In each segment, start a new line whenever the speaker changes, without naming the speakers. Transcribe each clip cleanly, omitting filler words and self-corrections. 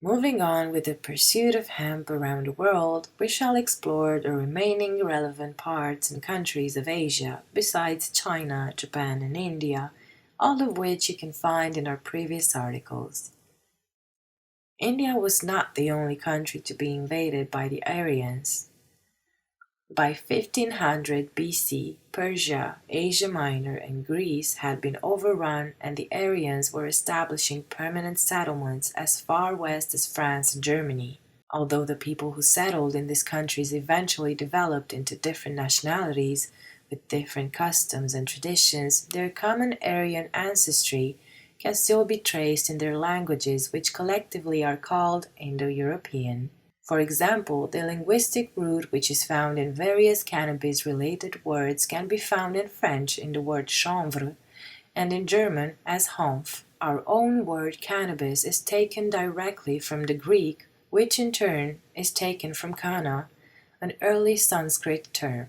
Moving on with the pursuit of hemp around the world, we shall explore the remaining relevant parts and countries of Asia besides China, Japan, and India, all of which you can find in our previous articles. India was not the only country to be invaded by the Aryans. By 1500 BC, Persia, Asia Minor, and Greece had been overrun, and the Aryans were establishing permanent settlements as far west as France and Germany. Although the people who settled in these countries eventually developed into different nationalities with different customs and traditions, their common Aryan ancestry can still be traced in their languages, which collectively are called Indo-European. For example, the linguistic root which is found in various cannabis-related words can be found in French in the word chanvre and in German as Hanf. Our own word cannabis is taken directly from the Greek, which in turn is taken from kana, an early Sanskrit term.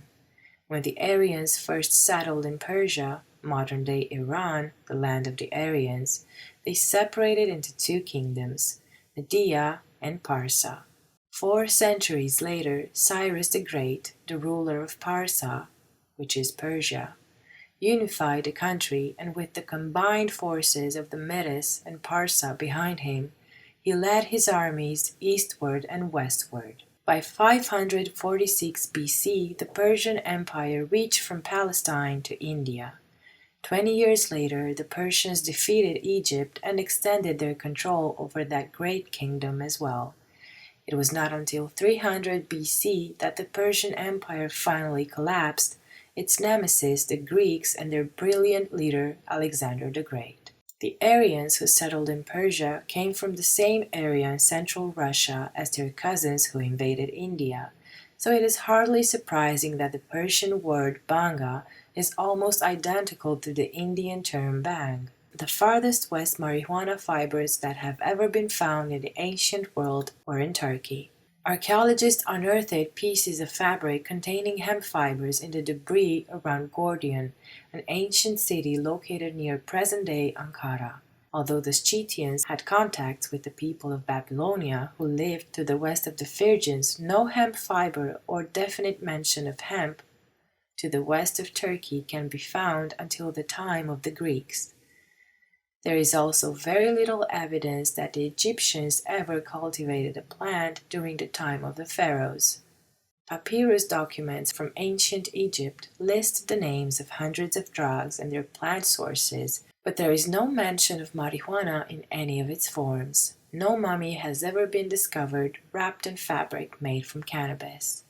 When the Aryans first settled in Persia, modern-day Iran, the land of the Aryans, they separated into two kingdoms, Media and Parsa. 4 centuries later, Cyrus the Great, the ruler of Parsa, which is Persia, unified the country, and with the combined forces of the Medes and Parsa behind him, he led his armies eastward and westward. By 546 BC, the Persian Empire reached from Palestine to India. 20 years later, the Persians defeated Egypt and extended their control over that great kingdom as well. It was not until 300 BC that the Persian Empire finally collapsed, its nemesis, the Greeks, and their brilliant leader, Alexander the Great. The Aryans who settled in Persia came from the same area in central Russia as their cousins who invaded India, so it is hardly surprising that the Persian word banga is almost identical to the Indian term bang. The farthest west marijuana fibers that have ever been found in the ancient world were in Turkey. Archaeologists unearthed pieces of fabric containing hemp fibers in the debris around Gordion, an ancient city located near present-day Ankara. Although the Scythians had contacts with the people of Babylonia who lived to the west of the Phrygians, no hemp fiber or definite mention of hemp to the west of Turkey can be found until the time of the Greeks. There is also very little evidence that the Egyptians ever cultivated the plant during the time of the pharaohs. Papyrus documents from ancient Egypt list the names of hundreds of drugs and their plant sources, but there is no mention of marijuana in any of its forms. No mummy has ever been discovered wrapped in fabric made from cannabis.